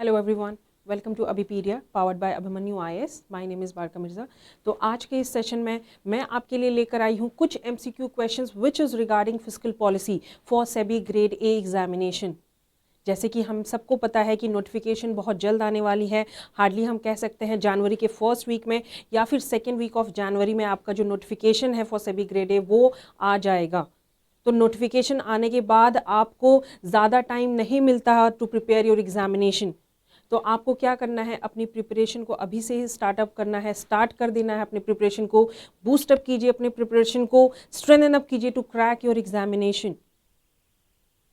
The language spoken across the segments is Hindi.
Hello everyone, welcome to Abhipedia powered by Abhimanyu IAS. My name is Barka Mirza. तो आज के इस सेशन में मैं आपके लिए लेकर आई हूँ कुछ MCQ questions which is regarding fiscal policy for SEBI grade A examination. जैसे कि हम सबको पता है कि नोटिफिकेशन बहुत जल्द आने वाली है, हार्डली हम कह सकते हैं जनवरी के फर्स्ट वीक में या फिर सेकेंड वीक ऑफ जनवरी में आपका जो नोटिफिकेशन है फॉर सेबी ग्रेड ए वो आ जाएगा। तो नोटिफिकेशन आने के बाद आपको ज़्यादा टाइम नहीं मिलता टू प्रिपेयर योर एग्जामिनेशन। तो आपको क्या करना है, अपनी प्रिपरेशन को अभी से ही स्टार्टअप करना है, स्टार्ट कर देना है अपने प्रिपरेशन को, बूस्टअप कीजिए अपने प्रिपरेशन को, स्ट्रेंथन अप कीजिए to crack your examination.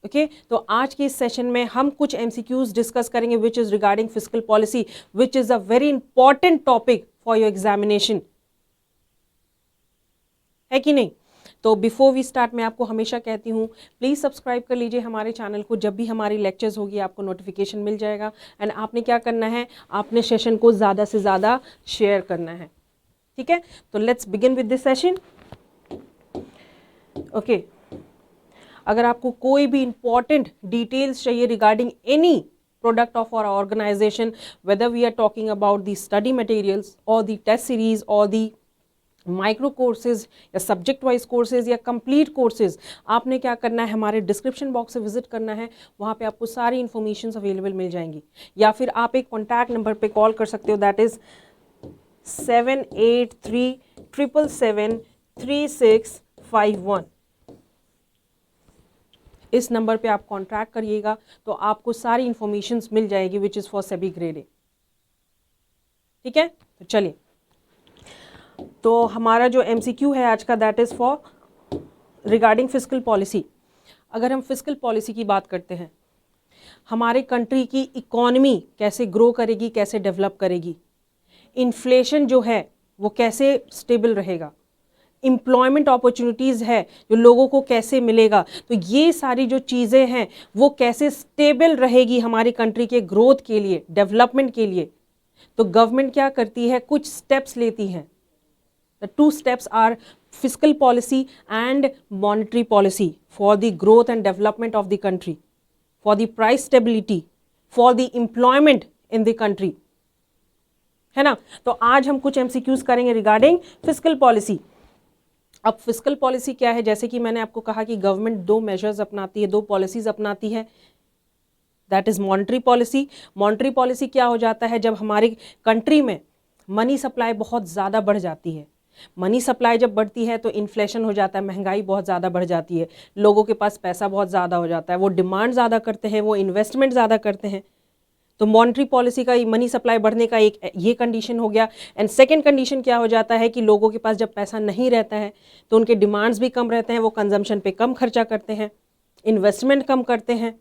Okay, तो आज के इस सेशन में हम कुछ एमसीक्यूज डिस्कस करेंगे which is regarding fiscal policy, which is a very important topic for your examination, है कि नहीं। तो बिफोर वी स्टार्ट मैं आपको हमेशा कहती हूँ प्लीज़ सब्सक्राइब कर लीजिए हमारे चैनल को। जब भी हमारी लेक्चर्स होगी आपको नोटिफिकेशन मिल जाएगा। एंड आपने क्या करना है, आपने सेशन को ज़्यादा से ज़्यादा शेयर करना है, ठीक है। तो let's begin with this session. Okay, अगर आपको कोई भी इंपॉर्टेंट डिटेल्स चाहिए regarding any product of our organisation, whether we are talking about the study materials और दी टेस्ट सीरीज और दी माइक्रो कोर्सेज या सब्जेक्ट वाइज कोर्सेज या कंप्लीट कोर्सेज, आपने क्या करना है, हमारे डिस्क्रिप्शन बॉक्स से विजिट करना है। वहाँ पे आपको सारी इन्फॉर्मेशन अवेलेबल मिल जाएंगी, या फिर आप एक कॉन्टैक्ट नंबर पे कॉल कर सकते हो, दैट इज़ 7837773651। इस नंबर पे आप कॉन्टैक्ट करिएगा तो आपको सारी इन्फॉर्मेशन मिल जाएगी which is for SEBI grade A, ठीक है। तो चलिए, तो हमारा जो एमसीक्यू है आज का that is for regarding fiscal policy. अगर हम फिस्कल पॉलिसी की बात करते हैं, हमारे कंट्री की इकॉनमी कैसे ग्रो करेगी, कैसे डेवलप करेगी, इन्फ्लेशन जो है वो कैसे स्टेबल रहेगा, एम्प्लॉयमेंट अपॉर्चुनिटीज़ है जो लोगों को कैसे मिलेगा, तो ये सारी जो चीज़ें हैं वो कैसे स्टेबल रहेगी हमारी कंट्री के ग्रोथ के लिए, डेवलपमेंट के लिए। तो गवर्नमेंट क्या करती है, कुछ स्टेप्स लेती हैं। The two steps are fiscal policy and monetary policy for the growth and development of the country, for the price stability, for the employment in the country, है ना। तो आज हम कुछ MCQs करेंगे रिगार्डिंग फिस्कल पॉलिसी। अब फिस्कल पॉलिसी क्या है, जैसे कि मैंने आपको कहा कि गवर्नमेंट दो मेजर्स अपनाती है, दो पॉलिसीज अपनाती है, that is monetary policy. Monetary policy क्या हो जाता है, जब हमारी कंट्री में मनी सप्लाई बहुत ज़्यादा बढ़ जाती है, मनी सप्लाई जब बढ़ती है तो इन्फ्लेशन हो जाता है, महंगाई बहुत ज़्यादा बढ़ जाती है, लोगों के पास पैसा बहुत ज़्यादा हो जाता है, वो डिमांड ज़्यादा करते हैं, वो इन्वेस्टमेंट ज़्यादा करते हैं। तो मॉनेटरी पॉलिसी का मनी सप्लाई बढ़ने का एक ये कंडीशन हो गया। एंड सेकंड कंडीशन क्या हो जाता है कि लोगों के पास जब पैसा नहीं रहता है तो उनके डिमांड्स भी कम रहते हैं, वो कंजम्पशन पे कम खर्चा करते हैं, इन्वेस्टमेंट कम करते हैं,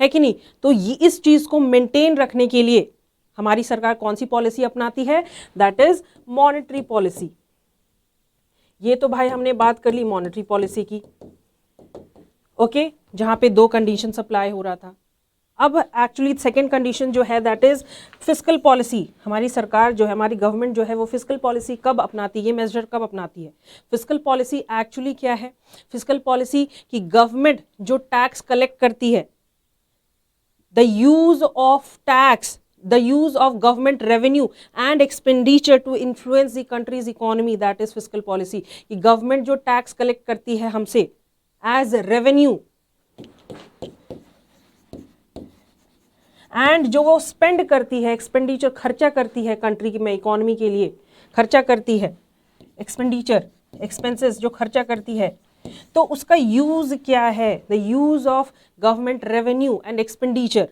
है कि नहीं। तो ये इस चीज़ को मेंटेन रखने के लिए हमारी सरकार कौन सी पॉलिसी अपनाती है, दैट इज मॉनेटरी पॉलिसी। ये तो भाई हमने बात कर ली मॉनेटरी पॉलिसी की, ओके, जहां पे दो कंडीशन अप्लाई हो रहा था। अब एक्चुअली सेकंड कंडीशन जो है दैट इज फिस्कल पॉलिसी। हमारी सरकार जो है, हमारी गवर्नमेंट जो है वो फिस्कल पॉलिसी कब अपनाती है, ये मेजर कब अपनाती है। फिस्कल पॉलिसी एक्चुअली क्या है, फिस्कल पॉलिसी की गवर्नमेंट जो टैक्स कलेक्ट करती है, the use of tax, the use of government revenue and expenditure to influence the country's economy, that is fiscal policy। कि government जो tax collect करती है हमसे as revenue and जो वो spend करती है, expenditure खर्चा करती है कंट्री में, इकोनॉमी के लिए खर्चा करती है, expenditure expenses जो खर्चा करती है, तो उसका यूज क्या है, the use of government revenue and expenditure,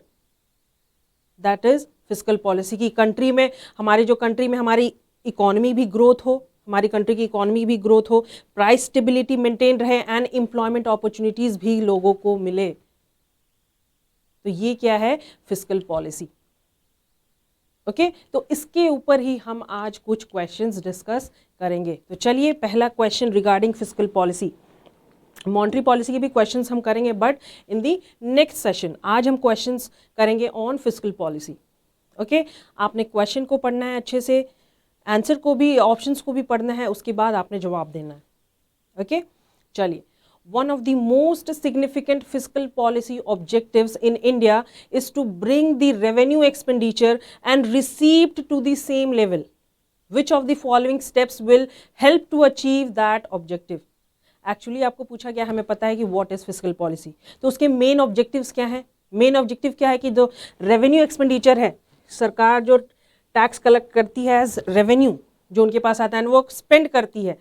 that is fiscal policy. की कंट्री में, हमारे जो कंट्री में हमारी इकोनॉमी भी ग्रोथ हो, हमारी कंट्री की इकोनॉमी भी ग्रोथ हो, प्राइस स्टेबिलिटी मेंटेन रहे एंड एम्प्लॉयमेंट अपॉर्चुनिटीज भी लोगों को मिले। तो ये क्या है, फिस्कल पॉलिसी, ओके। तो इसके ऊपर ही हम आज कुछ क्वेश्चंस डिस्कस करेंगे। तो चलिए, पहला question regarding fiscal policy. Monetary policy के भी क्वेश्चंस हम करेंगे but in the next session. आज हम क्वेश्चंस करेंगे ऑन फिस्कल पॉलिसी, ओके। आपने क्वेश्चन को पढ़ना है अच्छे से, आंसर को भी, ऑप्शंस को भी पढ़ना है, उसके बाद आपने जवाब देना है, ओके। चलिए, one of the most significant fiscal policy objectives in India is to bring the revenue expenditure and receipt to the same level. Which of the following steps will help to achieve that objective? Actually आपको पूछा गया, हमें पता है कि व्हाट इज फिस्कल पॉलिसी, तो उसके मेन ऑब्जेक्टिव्स क्या हैं? मेन ऑब्जेक्टिव क्या है कि जो रेवेन्यू एक्सपेंडिचर है, सरकार जो टैक्स कलेक्ट करती है एज रेवेन्यू जो उनके पास आता है वो स्पेंड करती है,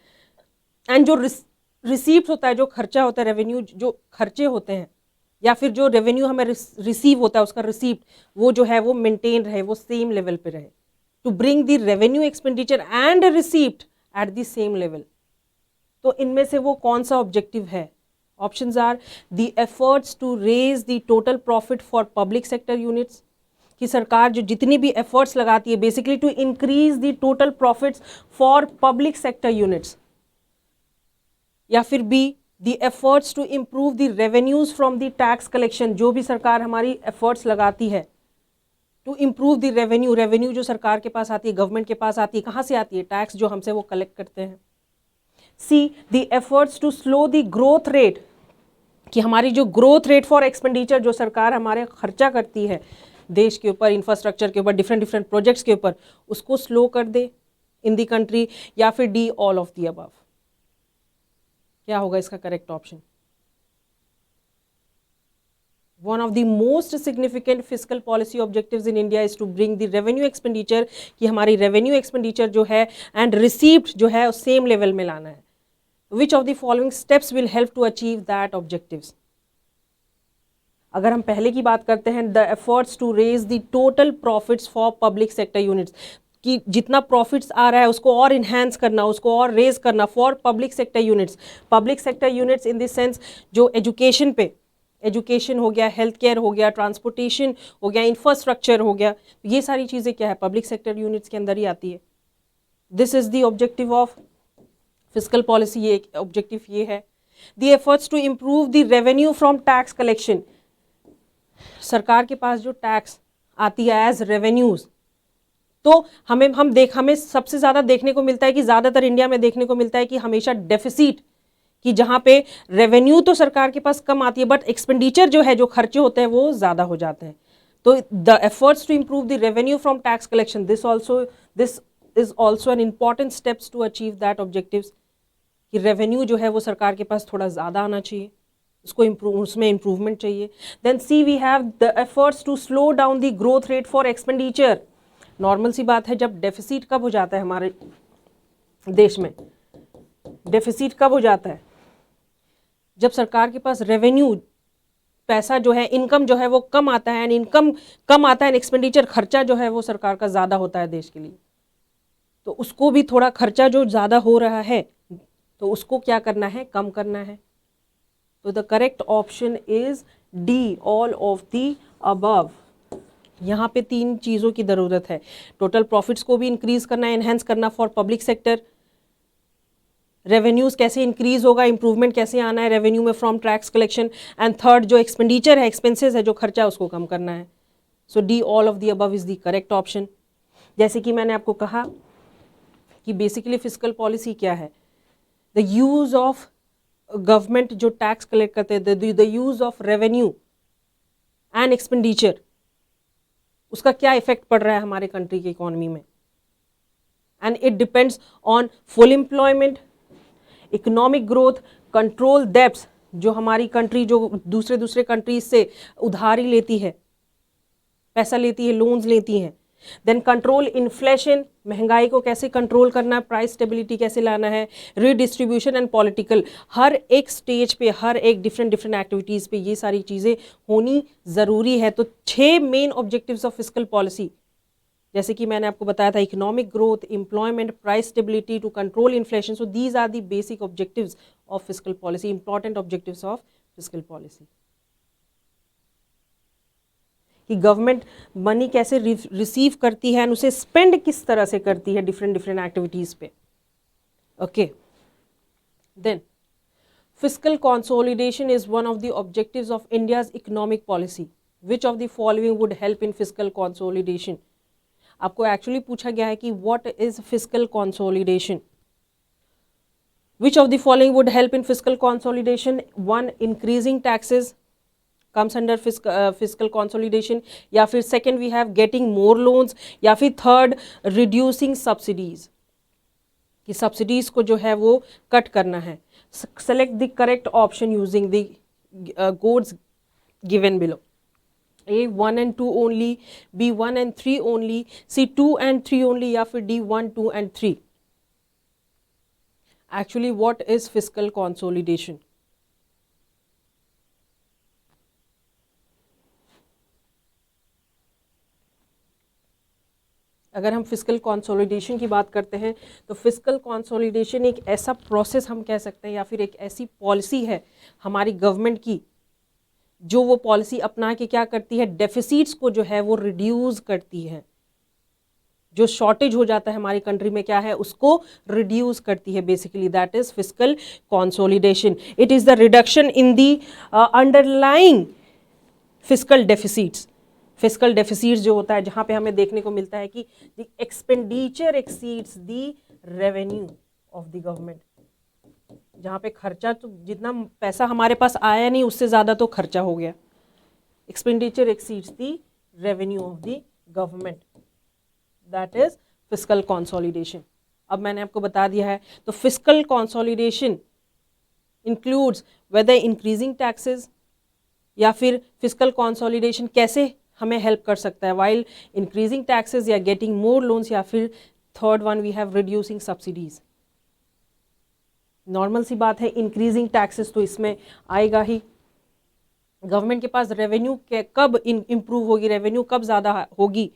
एंड जो रिसीव्स होता है, जो खर्चा होता है, रेवेन्यू जो खर्चे होते हैं या फिर जो रेवेन्यू हमें रिसीव होता है उसका रिसीप्ट, वो जो है वो मेंटेन रहे, वो सेम लेवल पे रहे, to bring the revenue expenditure and receipt at the same level. तो इनमें से वो कौन सा ऑब्जेक्टिव है? Options are the efforts to raise the total profit for public sector units, कि सरकार जो जितनी भी एफर्ट्स लगाती है basically to increase the total profits for public sector units, या फिर B the efforts to improve the revenues from the tax collection, जो भी सरकार हमारी एफर्ट्स लगाती है to improve the revenue, revenue जो सरकार के पास आती है, गवर्नमेंट के पास आती है, कहाँ से आती है? टैक्स जो हमसे वो कलेक्ट करते हैं। C the efforts to slow the growth rate, कि हमारी जो ग्रोथ रेट फॉर एक्सपेंडिचर जो सरकार हमारे खर्चा करती है देश के ऊपर, इंफ्रास्ट्रक्चर के ऊपर, डिफरेंट प्रोजेक्ट्स के ऊपर, उसको स्लो कर दे इन द कंट्री, या फिर D all of the above. क्या होगा इसका correct option? One of the most significant fiscal policy objectives in India is to bring the revenue expenditure, कि हमारी revenue expenditure जो है and receipt जो है सेम लेवल में लाना है। Which of the following steps will help to achieve that objectives? अगर हम पहले की बात करते हैं, the efforts to raise the total profits for public sector units, कि जितना प्रॉफिट्स आ रहा है उसको और इन्हांस करना, उसको और रेज करना for public sector units. Public sector units in the sense जो एजुकेशन पे, एजुकेशन हो गया, हेल्थ केयर हो गया, ट्रांसपोर्टेशन हो गया, इंफ्रास्ट्रक्चर हो गया, ये सारी चीज़ें क्या है? पब्लिक सेक्टर यूनिट्स के अंदर ही आती है। This is the objective of fiscal policy, ये ऑब्जेक्टिव ये है। The efforts to improve the revenue from tax collection, सरकार के पास जो टैक्स आती है एज रेवेन्यूज, तो हमें सबसे ज़्यादा देखने को मिलता है कि ज़्यादातर इंडिया में देखने को मिलता है कि हमेशा डेफिसिट, कि जहाँ पे रेवेन्यू तो सरकार के पास कम आती है बट एक्सपेंडिचर जो है, जो खर्चे होते हैं वो ज़्यादा हो जाते हैं। तो the efforts to improve the revenue from tax collection, this is also an important steps to achieve that objectives, कि रेवेन्यू जो है वो सरकार के पास थोड़ा ज़्यादा आना चाहिए, उसमें इम्प्रूवमेंट चाहिए। Then see we have the efforts to slow down the growth rate for expenditure. Normal सी बात है, जब डेफिसिट कब हो जाता है हमारे देश में? डेफिसिट कब हो जाता है? जब सरकार के पास रेवेन्यू, पैसा जो है, इनकम जो है वो कम आता है, एंड इनकम कम आता है, एक्सपेंडिचर, खर्चा जो है वो सरकार का ज़्यादा होता है देश के लिए, तो उसको भी थोड़ा खर्चा जो ज़्यादा हो रहा है तो उसको क्या करना है? कम करना है। तो the correct option is D, all of the above. यहाँ पे तीन चीज़ों की ज़रूरत है, टोटल प्रॉफिट्स को भी इंक्रीज करना है, एनहेंस करना फॉर पब्लिक सेक्टर, रेवेन्यूज़ कैसे इंक्रीज होगा, इंप्रूवमेंट कैसे आना है रेवेन्यू में from tax collection, and third जो एक्सपेंडिचर है, एक्सपेंसेस है, जो खर्चा है, उसको कम करना है। So D, all of the above is the correct option. जैसे कि मैंने आपको कहा कि बेसिकली फिस्कल पॉलिसी क्या है? द यूज़ ऑफ गवर्नमेंट जो टैक्स कलेक्ट करते हैं, the use of revenue and expenditure, उसका क्या इफेक्ट पड़ रहा है हमारे कंट्री की इकोनॉमी में, and it depends on full employment, economic growth, control debts, जो हमारी कंट्री जो दूसरे कंट्रीज से उधारी लेती है, पैसा लेती है, लोन्स लेती हैं, देन कंट्रोल इन्फ्लेशन, महंगाई को कैसे कंट्रोल करना है, प्राइस स्टेबिलिटी कैसे लाना है, रीडिस्ट्रीब्यूशन एंड पॉलिटिकल, हर एक स्टेज पे, हर एक डिफरेंट एक्टिविटीज़ पे ये सारी चीज़ें होनी ज़रूरी है। तो 6 main objectives of fiscal policy, जैसे कि मैंने आपको बताया था, economic growth, employment, price stability, to control inflation, so these are the basic objectives of fiscal policy, important objectives of fiscal policy. कि गवर्नमेंट मनी कैसे रिसीव करती है एंड उसे स्पेंड किस तरह से करती है डिफरेंट एक्टिविटीज़ पे। Okay, then fiscal consolidation is one of the objectives of India's economic policy, which of the following would help in fiscal consolidation. आपको एक्चुअली पूछा गया है कि what is fiscal consolidation. Which of the following would help in fiscal consolidation? 1, increasing taxes comes under fiscal consolidation, या फिर second we have getting more loans, या फिर third reducing subsidies, कि subsidies को जो है वो cut करना है. Select the correct option using the codes given below. A 1 and 2 only, B 1 and 3 only, C 2 and 3 only, या फिर D 1, 2 and 3. Actually, what is fiscal consolidation? अगर हम फिस्कल कंसोलिडेशन की बात करते हैं तो फिस्कल कंसोलिडेशन एक ऐसा प्रोसेस हम कह सकते हैं या फिर एक ऐसी पॉलिसी है हमारी गवर्नमेंट की जो वो पॉलिसी अपना के क्या करती है, डेफिसिट्स को जो है वो रिड्यूस करती है. जो शॉर्टेज हो जाता है हमारी कंट्री में क्या है उसको रिड्यूस करती है. Basically that is fiscal consolidation. It is the reduction in the underlying fiscal deficits. Fiscal deficits जो होता है जहाँ पे हमें देखने को मिलता है कि the expenditure exceeds the revenue of the government. जहाँ पे खर्चा तो जितना पैसा हमारे पास आया नहीं उससे ज़्यादा तो खर्चा हो गया. Expenditure exceeds the revenue of the government. That is fiscal consolidation. अब मैंने आपको बता दिया है. तो fiscal consolidation includes whether increasing taxes, या फिर फिस्कल कंसोलिडेशन कैसे हमें हेल्प कर सकता है वाइल इंक्रीजिंग टैक्सेस या गेटिंग मोर लोन्स, या फिर third one we have reducing subsidies. Normal सी बात है इंक्रीजिंग टैक्सेस तो इसमें आएगा ही. गवर्नमेंट के पास रेवेन्यू कब इम्प्रूव होगी, रेवेन्यू कब ज़्यादा होगी,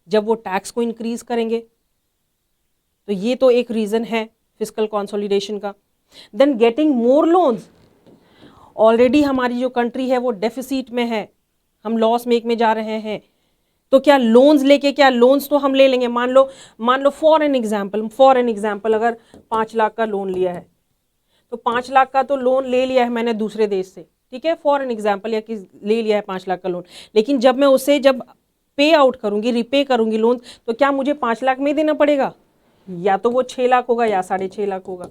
जब वो टैक्स को इंक्रीज करेंगे. तो ये तो एक रीज़न है फिस्कल कंसोलिडेशन का. Then getting more loans. Already हमारी जो कंट्री है वो डेफिसिट में है, हम लॉस मेक में जा रहे हैं. तो क्या लोन्स लेके, क्या लोन्स तो हम ले लेंगे. मान लो फॉर एन एग्जाम्पल अगर 5 लाख का लोन लिया है तो 5 लाख का तो लोन ले लिया है मैंने दूसरे देश से, ठीक है, फॉर एन एग्जाम्पल, या कि ले लिया है 5 लाख का लोन. लेकिन जब मैं उसे जब पे आउट करूंगी, रिपे करूंगी लोन, तो क्या मुझे 5 लाख में ही देना पड़ेगा, या तो वो 6 लाख होगा या 6.5 लाख होगा,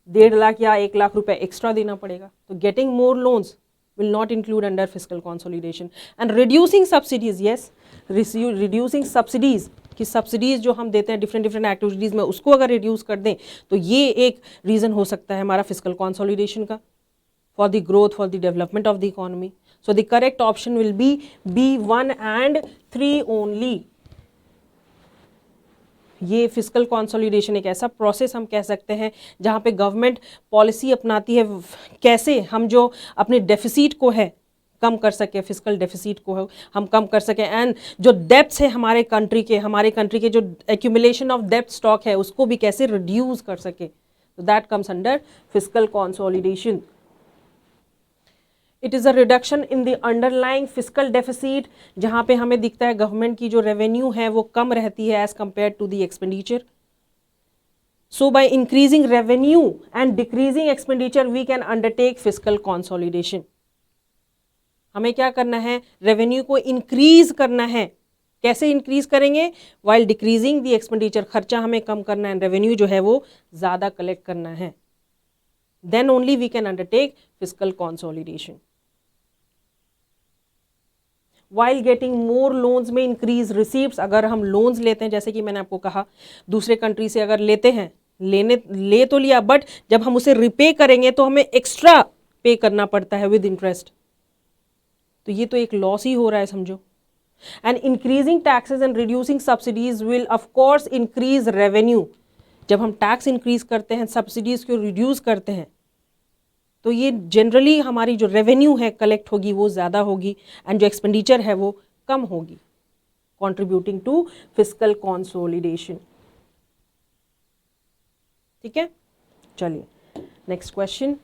1.5 लाख या 1 लाख रुपए एक्स्ट्रा देना पड़ेगा. तो getting more loans will not include under fiscal consolidation. And reducing subsidies, yes, reducing subsidies, कि सब्सिडीज़ जो हम देते हैं डिफरेंट एक्टिविटीज़ में उसको अगर रिड्यूस कर दें तो ये एक रीज़न हो सकता है हमारा फिस्कल कंसोलिडेशन का for the growth, for the development of the economy. So the correct option will be B1 and 3 only. ये फिस्कल कंसोलिडेशन एक ऐसा प्रोसेस हम कह सकते हैं जहाँ पे गवर्नमेंट पॉलिसी अपनाती है कैसे हम जो अपने डेफिसिट को है कम कर सके, फिस्कल डेफिसिट को हम कम कर सकें, एंड जो डेब्ट्स है हमारे कंट्री के जो एक्यूमुलेशन ऑफ डेब्ट स्टॉक है उसको भी कैसे रिड्यूस कर सके. तो that comes under fiscal consolidation. It is a reduction in the underlying fiscal deficit, जहाँ पे हमें दिखता है गवर्नमेंट की जो रेवेन्यू है वो कम रहती है as compare to the expenditure. So by increasing revenue and decreasing expenditure we can undertake fiscal consolidation. हमें क्या करना है, रेवेन्यू को इंक्रीज करना है. कैसे इंक्रीज करेंगे, वाइल डिक्रीजिंग द एक्सपेंडिचर, खर्चा हमें कम करना है, रेवेन्यू जो है वो ज़्यादा कलेक्ट करना है. Then only we can undertake fiscal consolidation. While getting more loans में इंक्रीज रिसीप्ट्स. अगर हम लोन्स लेते हैं, जैसे कि मैंने आपको कहा दूसरे कंट्री से अगर लेते हैं, ले तो लिया, बट जब हम उसे रिपे करेंगे तो हमें एक्स्ट्रा पे करना पड़ता है विद इंटरेस्ट. तो ये तो एक लॉस ही हो रहा है समझो. And increasing taxes and reducing subsidies will of course increase revenue. जब हम टैक्स इंक्रीज करते हैं, सब्सिडीज को रिड्यूस करते हैं, तो ये जनरली हमारी जो रेवेन्यू है कलेक्ट होगी वो ज़्यादा होगी, एंड जो एक्सपेंडिचर है वो कम होगी, कंट्रीब्यूटिंग टू फिस्कल कंसोलिडेशन. ठीक है, चलिए next question.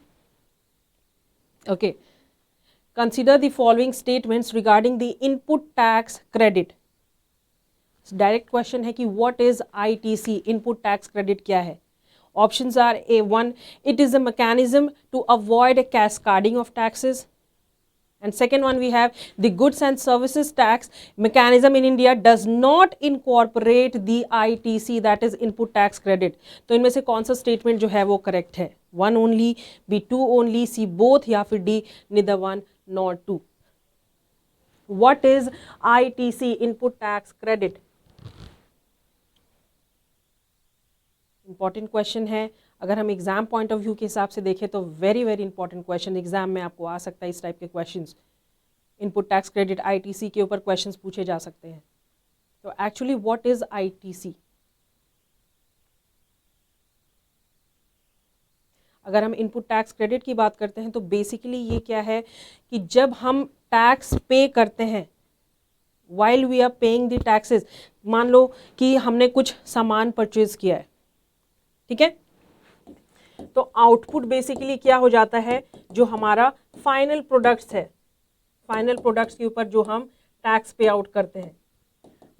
Okay, consider the following statements regarding the input tax credit. Direct question है कि what is ITC, input tax credit क्या है. Options are A1, it is a mechanism to avoid a cascading of taxes. And second one we have the goods and services tax mechanism in India does not incorporate the ITC, that is input tax credit. तो इनमें से कौन सा स्टेटमेंट जो है वो करेक्ट है? 1 only, B 2 only, C both, या फिर D neither 1 nor 2? What is ITC, input tax credit? Important question है. अगर हम एग्जाम पॉइंट ऑफ व्यू के हिसाब से देखें तो very very important question, exam में आपको आ सकता है इस टाइप के questions. Input tax credit ITC के ऊपर क्वेश्चंस पूछे जा सकते हैं. तो एक्चुअली व्हाट इज आईटीसी? अगर हम इनपुट टैक्स क्रेडिट की बात करते हैं तो बेसिकली ये क्या है कि जब हम टैक्स पे करते हैं, while we are paying the taxes, मान लो कि हमने कुछ सामान परचेज किया है, ठीक है, तो आउटपुट बेसिकली क्या हो जाता है, जो हमारा फाइनल प्रोडक्ट्स है, फाइनल प्रोडक्ट्स के ऊपर जो हम टैक्स पे आउट करते हैं.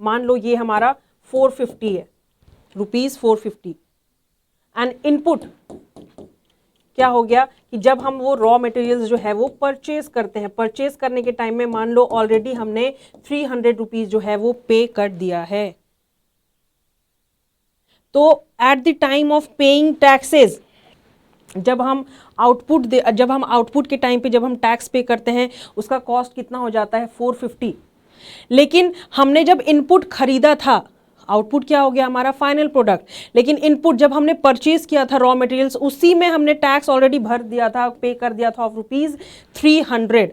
मान लो ये हमारा 450 है, रुपीज 450. एंड इनपुट क्या हो गया कि जब हम वो रॉ मटेरियल्स जो है वो परचेज करते हैं, परचेज करने के टाइम में मान लो ऑलरेडी हमने 300 रुपीज जो है वो पे कर दिया है. तो eight the time of paying taxes, जब हम आउटपुट के टाइम पे जब हम टैक्स पे करते हैं, उसका कॉस्ट कितना हो जाता है 450. लेकिन हमने जब इनपुट खरीदा था, आउटपुट क्या हो गया हमारा फाइनल प्रोडक्ट, लेकिन इनपुट जब हमने परचेज किया था रॉ मटेरियल्स, उसी में हमने टैक्स ऑलरेडी भर दिया था, पे कर दिया था of rupees 300.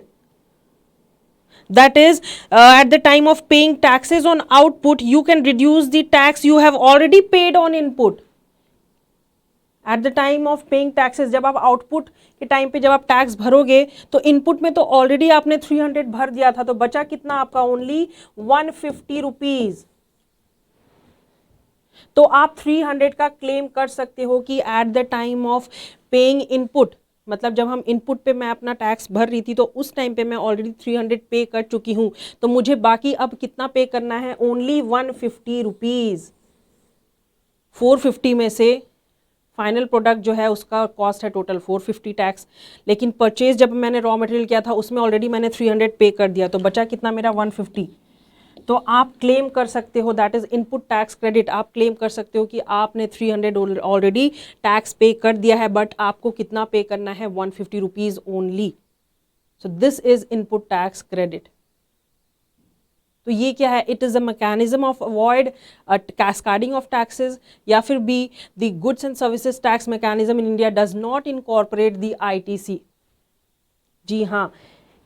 That is, at the time of paying taxes on output, you can reduce the tax you have already paid on input. At the time of paying taxes, जब आप आउटपुट के टाइम पे जब आप टैक्स भरोगे तो इनपुट में तो ऑलरेडी आपने 300 भर दिया था, तो बचा कितना आपका, ओनली 150 रुपीज. तो आप 300 का क्लेम कर सकते हो कि eight the time of paying input, मतलब जब हम इनपुट पे मैं अपना टैक्स भर रही थी तो उस टाइम पे मैं ऑलरेडी 300 पे कर चुकी हूँ, तो मुझे बाकी अब कितना पे करना है, ओनली 150 रुपीज. 450 में से फाइनल प्रोडक्ट जो है उसका कॉस्ट है टोटल 450 टैक्स, लेकिन परचेज जब मैंने रॉ मटेरियल किया था उसमें ऑलरेडी मैंने 300 पे कर दिया, तो बचा कितना मेरा 150. तो आप क्लेम कर सकते हो, that is input tax credit. आप क्लेम कर सकते हो कि आपने 300 ऑलरेडी टैक्स पे कर दिया है, बट आपको कितना पे करना है, 150 rupees only. So this is input tax credit. तो ये क्या है, it is a mechanism of avoid cascading of taxes, या फिर B the goods and services tax mechanism in India does not incorporate the ITC. जी हाँ,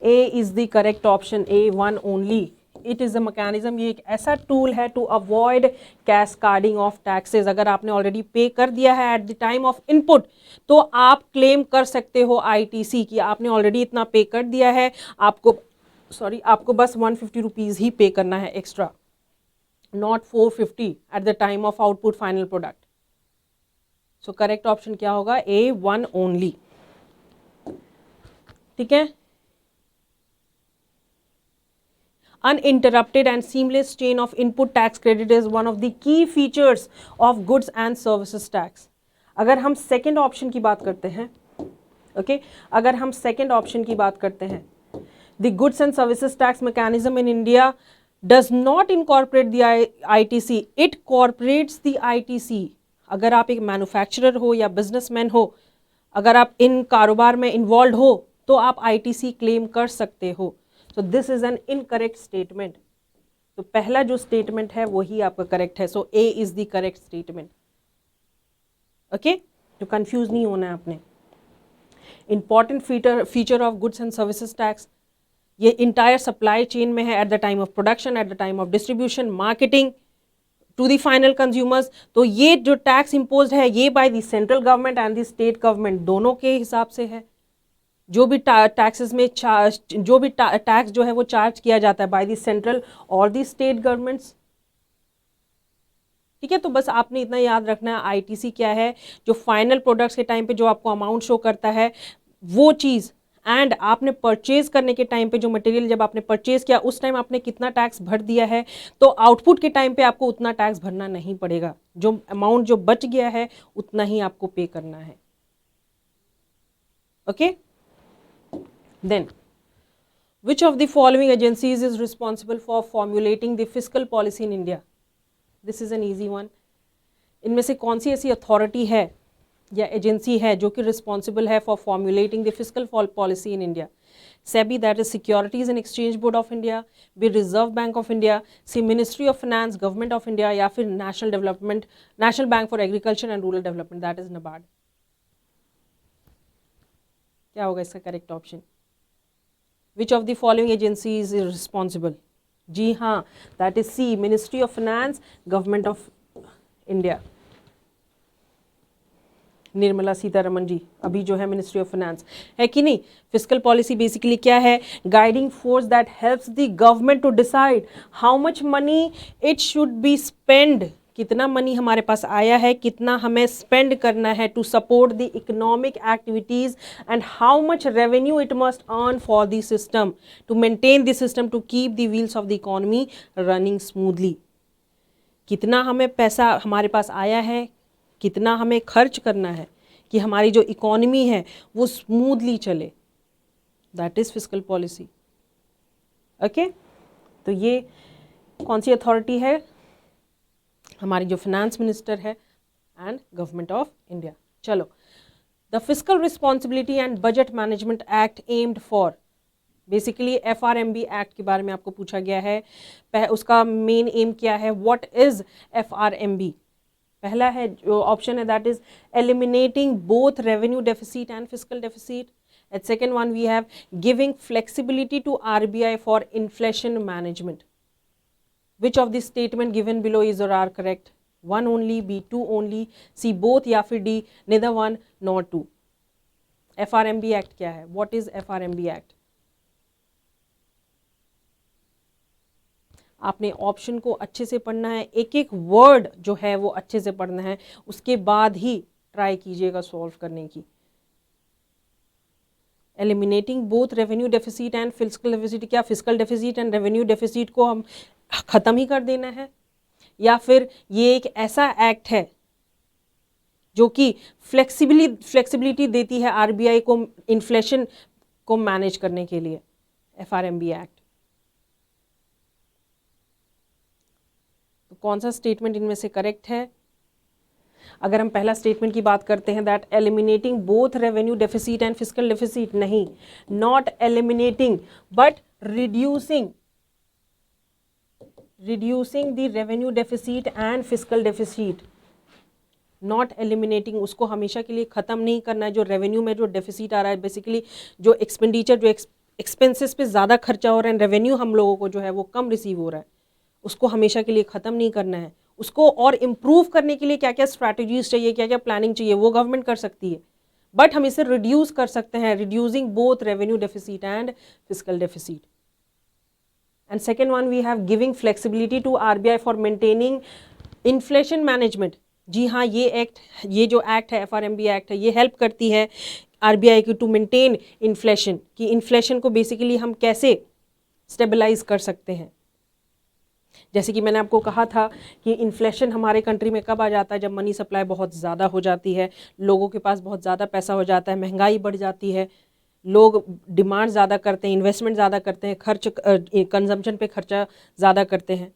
A is the correct option, A 1 only. It is a mechanism, ये एक ऐसा टूल है to avoid cascading of taxes. अगर आपने ऑलरेडी पे कर दिया है at the time of input, तो आप क्लेम कर सकते हो आईटीसी कि आपने ऑलरेडी इतना पे कर दिया है, आपको बस 150 रुपीज़ ही पे करना है extra, not 450 eight the time of output final product. So correct option क्या होगा, ए 1 ओनली. ठीक है. Uninterrupted and seamless chain of input tax credit is one of the key features of goods and services tax. अगर हम सेकेंड ऑप्शन की बात करते हैं, ओके, अगर हम सेकेंड ऑप्शन की बात करते हैं, the goods and services tax mechanism in India does not incorporate the ITC, it incorporates the ITC. अगर आप एक मैन्युफैक्चरर हो या बिजनेसमैन हो, अगर आप इन कारोबार में इन्वॉल्व हो, तो आप ITC क्लेम कर सकते हो. So this is an incorrect statement. तो पहला जो स्टेटमेंट है वही आपका करेक्ट है. So A is the correct statement. Okay, तो कंफ्यूज नहीं होना है आपने. Important feature of goods and services tax, ये इंटायर सप्लाई चेन में है, at the time of production, at the time of distribution, marketing, to the final consumers. तो ये जो टैक्स इम्पोज है ये by the central government and the state government दोनों के हिसाब से है. जो भी टैक्सेस में जो भी टैक्स जो है वो चार्ज किया जाता है बाय द सेंट्रल और द स्टेट गवर्नमेंट्स. ठीक है, तो बस आपने इतना याद रखना है आईटीसी क्या है, जो फाइनल प्रोडक्ट्स के टाइम पे जो आपको अमाउंट शो करता है वो चीज़, एंड आपने परचेज करने के टाइम पे जो मटेरियल जब आपने परचेज किया उस टाइम आपने कितना टैक्स भर दिया है, तो आउटपुट के टाइम पे आपको उतना टैक्स भरना नहीं पड़ेगा, जो अमाउंट जो बच गया है उतना ही आपको पे करना है. Okay. Then Which of the following agencies is responsible for formulating the fiscal policy in India? This is an easy one. इनमें से कौन सी ऐसी अथॉरिटी है या एजेंसी है जो कि रिस्पॉन्सिबल है for formulating the physical policy in India? SEBI, that is securities and exchange board of India, B reserve bank of India, C ministry of finance government of India, या फिर national bank for agriculture and rural development, that is NABARD. क्या होगा इसका correct option? Which of the following agencies is responsible? जी हाँ, that is C, ministry of finance government of India. Nirmala Sitharaman जी अभी जो है मिनिस्ट्री ऑफ फाइनेंस है कि नहीं. फिजिकल पॉलिसी बेसिकली क्या है? Guiding force that helps the government to decide how much money it should be spend. कितना मनी हमारे पास आया है, कितना हमें स्पेंड करना है to support the economic activities, and how much revenue it must earn for the system to maintain the system to keep the wheels of the economy running smoothly. कितना हमें पैसा हमारे पास आया है, कितना हमें खर्च करना है कि हमारी जो इकोनॉमी है वो स्मूथली चले. That is physical policy. Okay, तो ये कौन सी अथॉरिटी है? हमारी जो फाइनेंस मिनिस्टर है एंड गवर्नमेंट ऑफ इंडिया. चलो, the physical responsibility and budget management act aimed for. Basically FRMB act के बारे में आपको पूछा गया है. उसका मेन एम क्या है? What is FRMB? पहला है जो ऑप्शन है that is eliminating both revenue deficit and physical deficit. At second one we have giving flexibility to RBI for inflation management. Which of the statement given below is और are correct? One only, B two only, C both, या फिर D neither one not two. FRMB act क्या है? What is FRMB act? आपने ऑप्शन को अच्छे से पढ़ना है, एक एक वर्ड जो है वो अच्छे से पढ़ना है, उसके बाद ही ट्राई कीजिएगा सॉल्व करने की. Eliminating both revenue deficit and physical deficit. क्या physical deficit and revenue deficit को हम ख़त्म ही कर देना है, या फिर ये एक ऐसा एक्ट है जो कि फ्लेक्सिबिलिटी देती है RBI को इन्फ्लेशन को मैनेज करने के लिए? FRMB act. तो कौन सा स्टेटमेंट इनमें से करेक्ट है? अगर हम पहला स्टेटमेंट की बात करते हैं that eliminating both revenue deficit and physical deficit, नहीं, not eliminating but reducing the revenue deficit and physical deficit. Not eliminating, उसको हमेशा के लिए ख़त्म नहीं करना है. जो रेवेन्यू में जो डेफिसिट आ रहा है, बेसिकली जो एक्सपेंडिचर, जो एक्सपेंसेस पे ज़्यादा खर्चा हो रहा है, रेवेन्यू हम लोगों को जो है वो कम रिसीव हो रहा है, उसको हमेशा के लिए ख़त्म नहीं करना है. उसको और इम्प्रूव करने के लिए क्या क्या स्ट्रैटेजीज चाहिए, क्या क्या प्लानिंग चाहिए, वो गवर्नमेंट कर सकती है, बट हम इसे रिड्यूस कर सकते हैं, reducing both revenue deficit and physical deficit. And second one we have giving flexibility to RBI for maintaining inflation management. जी हाँ, ये जो एक्ट है FRMB एक्ट है, ये हेल्प करती है RBI की टू मेंटेन इन्फ्लेशन, कि इन्फ्लेशन को बेसिकली हम कैसे स्टेबलाइज कर सकते हैं. जैसे कि मैंने आपको कहा था कि इन्फ्लेशन हमारे कंट्री में कब आ जाता है? जब मनी सप्लाई बहुत ज़्यादा हो जाती है, लोगों के पास बहुत ज़्यादा पैसा हो जाता है, महंगाई बढ़ जाती है, लोग डिमांड ज़्यादा करते हैं, इन्वेस्टमेंट ज़्यादा करते हैं, कंजम्पशन पे खर्चा ज़्यादा करते हैं.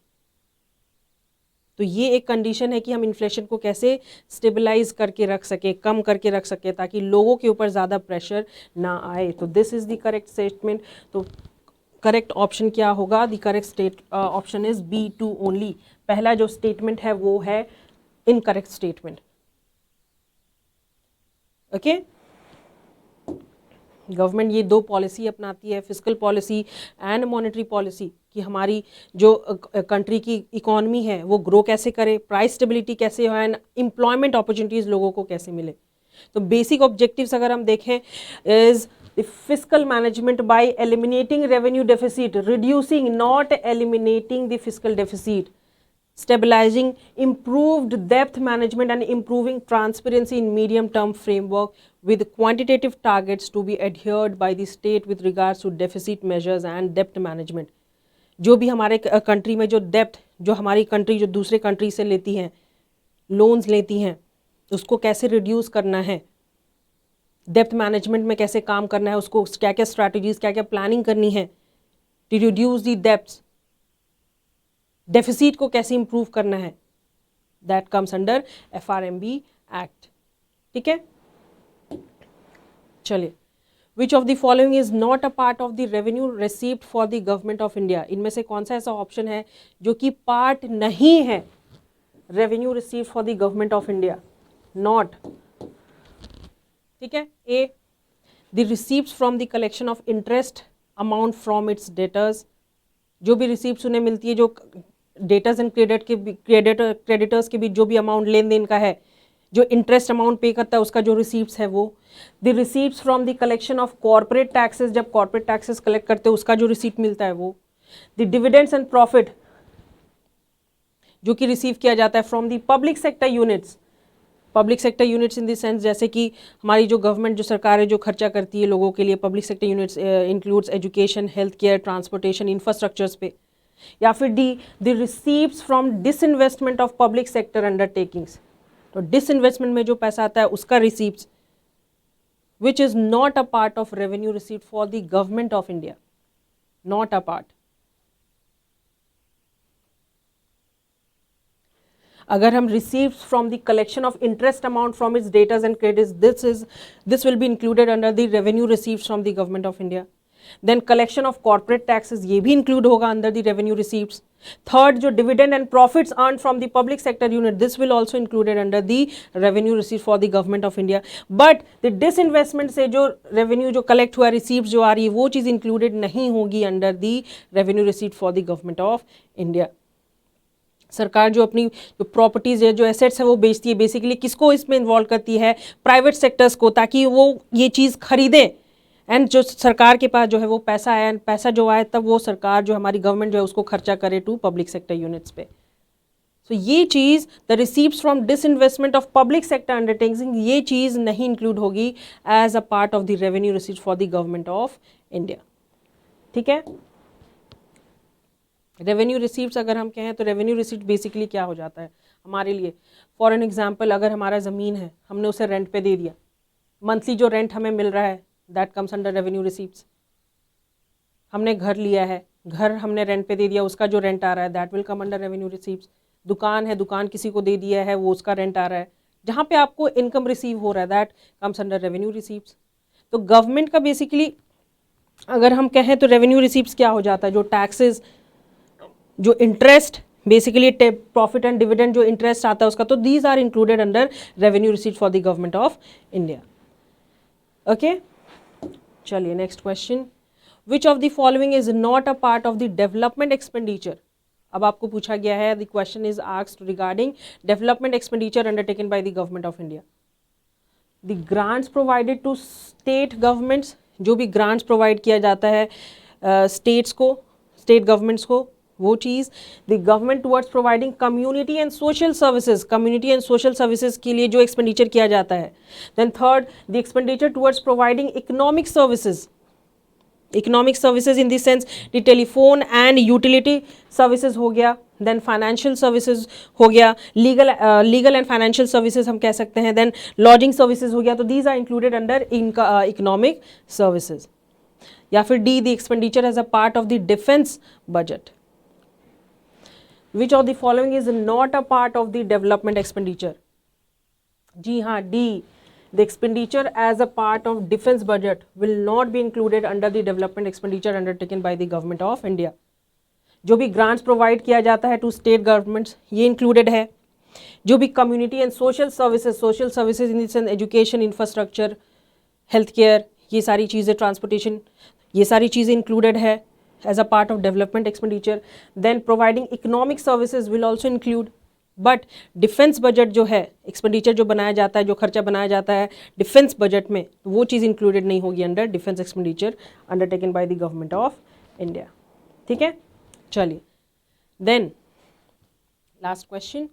तो ये एक कंडीशन है कि हम इन्फ्लेशन को कैसे स्टेबलाइज करके रख सके, कम करके रख सके, ताकि लोगों के ऊपर ज़्यादा प्रेशर ना आए. तो this is the correct statement. तो करेक्ट ऑप्शन क्या होगा? The correct option is B2 only. पहला जो स्टेटमेंट है वो है इनकरेक्ट स्टेटमेंट. ओके, गवर्नमेंट ये दो पॉलिसी अपनाती है, physical policy and monetary policy, कि हमारी जो कंट्री की इकोनॉमी है वो ग्रो कैसे करे, प्राइस स्टेबिलिटी कैसे हो, एंड एम्प्लॉयमेंट अपॉर्चुनिटीज़ लोगों को कैसे मिले. तो बेसिक ऑब्जेक्टिव्स अगर हम देखें is the fiscal management by eliminating revenue deficit, reducing, not eliminating the fiscal deficit, stabilizing, improved debt management and improving transparency in medium term framework with quantitative targets to be adhered by the state with regards to deficit measures and debt management. जो भी हमारे कंट्री में जो डेप्ट, जो हमारी कंट्री जो दूसरे कंट्री से लेती हैं, लोन्स लेती हैं, उसको कैसे रिड्यूस करना है, डेप्थ मैनेजमेंट में कैसे काम करना है, उसको क्या क्या स्ट्रैटेजीज, क्या क्या प्लानिंग करनी है, to reduce the debts, deficit को कैसे इंप्रूव करना है, that comes under FRMB act. ठीक है, चलिए, which of the following is not a part of the revenue received for the government of India, इनमें से कौन सा ऐसा ऑप्शन है जो कि पार्ट नहीं है revenue received for the government of India, not. ठीक है, A the receives from the collection of interest amount from its debtors, जो भी रिसीप्ट उन्हें मिलती है, जो डेटर्स एंड क्रेडिटर्स के बीच जो भी अमाउंट लेन देन का है, जो इंटरेस्ट अमाउंट पे करता है उसका जो रिसीप्ट्स है वो। The receipts from the collection of corporate taxes, जब कॉर्पोरेट टैक्सेस कलेक्ट करते हैं उसका जो रिसीप्ट मिलता है वो। द डिविडेंड्स एंड प्रॉफिट जो कि रिसीव किया जाता है from the public sector units, public sector units in the sense जैसे कि हमारी जो गवर्नमेंट, जो सरकार है, जो खर्चा करती है लोगों के लिए, public sector units includes education, health care, transportation, infrastructures पे। या फिर D the receives from disinvestment of public sector undertakings, तो डिसइन्वेस्टमेंट में जो पैसा आता है उसका receipts, which is not a part of revenue received for the government of India, not a part. अगर हम receives from the collection of interest amount from its debtors and credits, this will be included under the revenue receives from the government of India. Then collection of corporate taxes, ये भी इंक्लूड होगा under the revenue receives. Third, जो dividend and profits earn from the public sector unit, this will also included under the revenue receive for the government of India. But the disinvestment से जो रेवेन्यू जो कलेक्ट हुआ, रिसीव्स जो आ रही है, वो चीज़ इंक्लूडेड नहीं होगी under the revenue receive for the government of India. सरकार जो अपनी जो प्रॉपर्टीज है, जो एसेट्स है वो बेचती है, बेसिकली किसको इसमें इन्वॉल्व करती है, प्राइवेट सेक्टर्स को, ताकि वो ये चीज़ खरीदें। एंड जो सरकार के पास जो है वो पैसा आया, एंड पैसा जो आए तब वो सरकार जो हमारी गवर्नमेंट जो है उसको खर्चा करे टू पब्लिक सेक्टर यूनिट्स पे। सो ये चीज़ the receives from disinvestment of public sector undertaking, ये चीज़ नहीं इंक्लूड होगी as a part of the revenue received for the government of India. ठीक है, रेवेन्यू रिसीव्स अगर हम कहें तो रेवेन्यू रिसीव्ट बेसिकली क्या हो जाता है हमारे लिए। फॉर एन एग्जांपल, अगर हमारा ज़मीन है, हमने उसे रेंट पे दे दिया, मंथली जो रेंट हमें मिल रहा है that comes under revenue receives. हमने घर लिया है, घर हमने रेंट पे दे दिया, उसका जो रेंट आ रहा है that will come under revenue receives. दुकान है, दुकान किसी को दे दिया है, वो उसका रेंट आ रहा है, जहाँ पे आपको इनकम रिसीव हो रहा है that comes under revenue receives. तो गवर्नमेंट का बेसिकली अगर हम कहें तो रेवेन्यू रिसीव्स क्या हो जाता है, जो टैक्सेस, जो interest, basically profit and dividend जो इंटरेस्ट आता है उसका, तो these are included under revenue received for the government of India. Okay, चलिए next question, which of the following is not a part of the development expenditure. अब आपको पूछा गया है, the question is asked regarding development expenditure undertaken by the government of India. The grants provided to state governments, जो भी ग्रांट्स प्रोवाइड किया जाता है स्टेट्स को, स्टेट गवर्नमेंट्स को, वो चीज़। The government towards providing community and social services, community and social services के लिए जो एक्सपेंडिचर किया जाता है। Then third, the expenditure towards providing economic services, economic services in the sense the telephone and utility services हो गया, देन फाइनेंशियल सर्विसेज हो गया, लीगल एंड फाइनेंशियल सर्विसेज हम कह सकते हैं, देन लॉजिंग सर्विसेज हो गया, तो these are included under economic services. या फिर D, the expenditure as a part of the defence budget. Which of the following is not a part of the development expenditure? जी हाँ, D, the expenditure as a part of defense budget will not be included under the development expenditure undertaken by the government of India. जो भी grants provide किया जाता है to state governments, ये included है। जो भी community and social services in the sense education, infrastructure, healthcare, ये सारी चीज़ें, transportation, ये सारी चीज़ें included है as a part of development expenditure. Then providing economic services will also include, but defense budget जो है, expenditure जो बनाया जाता है, जो खर्चा बनाया जाता है defense budget में, वो चीज़ included नहीं होगी under defense expenditure undertaken by the government of India. ठीक है, चलिए। Then last question,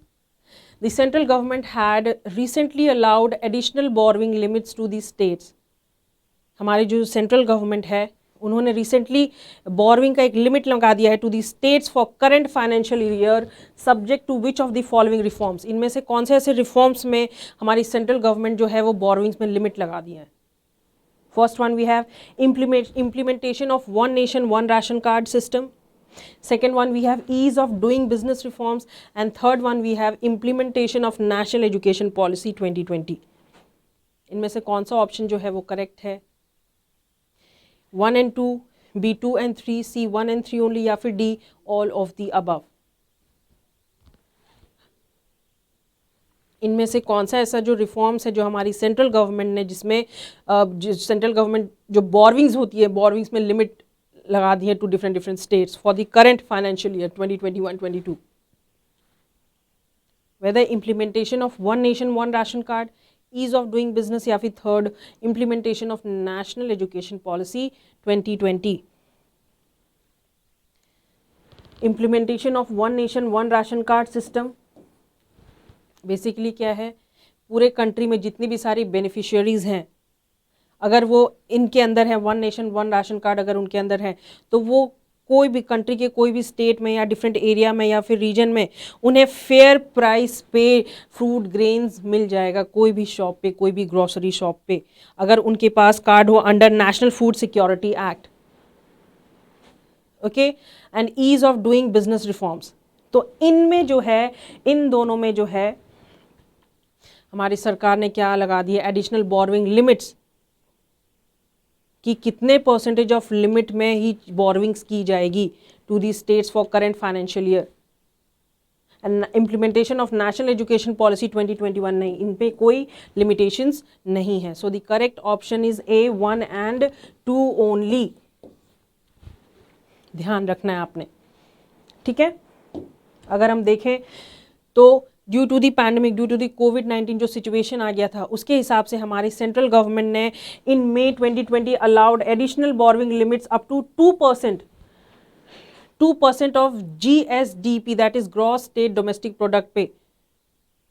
the central government had recently allowed additional borrowing limits to the states. हमारी जो सेंट्रल गवर्नमेंट है उन्होंने रिसेंटली बोरोइंग का एक लिमिट लगा दिया है to the states for current financial year, subject to which of the following reforms. इनमें से कौन से ऐसे रिफॉर्म्स में हमारी सेंट्रल गवर्नमेंट जो है वो बोरोइंग्स में लिमिट लगा दी है। First one we have implementation of one nation one ration card system. Second one we have ease of doing business reforms, and third one we have implementation of national education policy 2020. इनमें से कौन सा ऑप्शन जो है वो करेक्ट है? 1 and 2, B 2 and 3, C 1 and 3 only, या फिर D all of the above? इनमें से कौन सा ऐसा जो रिफॉर्म्स है जो हमारी सेंट्रल गवर्नमेंट ने, जिसमें सेंट्रल गवर्नमेंट जो बोरविंग्स होती है, बोरविंग्स में लिमिट लगा दी है to different states for the current financial year 2021-22? Whether implementation of one nation one ration card, ease of doing business, या फिर third implementation of national education policy 2020? Implementation of one nation one ration card system basically क्या है? पूरे कंट्री में जितनी भी सारी बेनिफिशियरीज हैं, अगर वो इनके अंदर है, one nation one ration card अगर उनके अंदर है, तो वो कोई भी कंट्री के कोई भी स्टेट में या डिफरेंट एरिया में या फिर रीजन में उन्हें फेयर प्राइस पे फ्रूट ग्रेन्स मिल जाएगा, कोई भी शॉप पे, कोई भी ग्रोसरी शॉप पे, अगर उनके पास कार्ड हो under national food security act. Okay, and ease of doing business reforms. तो इनमें जो है, इन दोनों में जो है हमारी सरकार ने क्या लगा दिया? एडिशनल बोरोइंग लिमिट्स, कि कितने परसेंटेज ऑफ लिमिट में ही बोरोइंग्स की जाएगी to the states for current financial year. And implementation of national education policy 2021 नहीं, इन पे कोई लिमिटेशंस नहीं है. So the correct option is A 1 and 2 only. ध्यान रखना है आपने, ठीक है. अगर हम देखें तो due to the pandemic, due to the कोविड-19 जो सिचुएशन आ गया था, उसके हिसाब से हमारी सेंट्रल गवर्नमेंट ने in May 2020 allowed additional borrowing limits up to 2% of GSDP, that is gross state domestic product पे,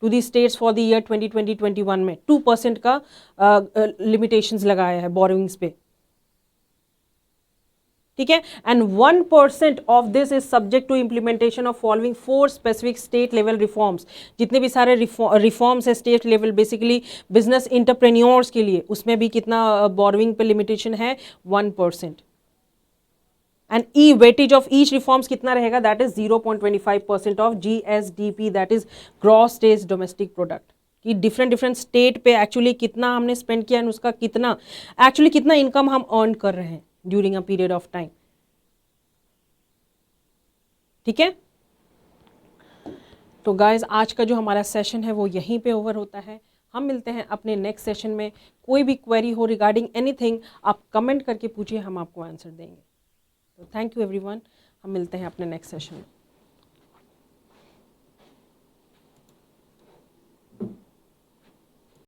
to the states for the year 2020-21 में 2% का लिमिटेशंस लगाया है बोरोइंग्स पे, ठीक है. And 1% of this is subject to implementation of following 4 specific state level reforms. जितने भी सारे रिफॉर्म्स है state level, basically business entrepreneurs के लिए, उसमें भी कितना बोरोइंग पे लिमिटेशन है? 1%. And E weightage of each reforms कितना रहेगा? That is 0.25% of GSDP, that is gross state domestic product. कि डिफरेंट स्टेट पे एक्चुअली कितना हमने स्पेंड किया, एंड उसका कितना एक्चुअली कितना इनकम हम अर्न कर रहे हैं during a period of time, ठीक है. तो गाइज, आज का जो हमारा सेशन है वो यहीं पे ओवर होता है. हम मिलते हैं अपने नेक्स्ट सेशन में. कोई भी क्वेरी हो रिगार्डिंग एनीथिंग, आप कमेंट करके पूछिए, हम आपको आंसर देंगे. तो थैंक यू एवरीवन. हम मिलते हैं अपने नेक्स्ट सेशन में.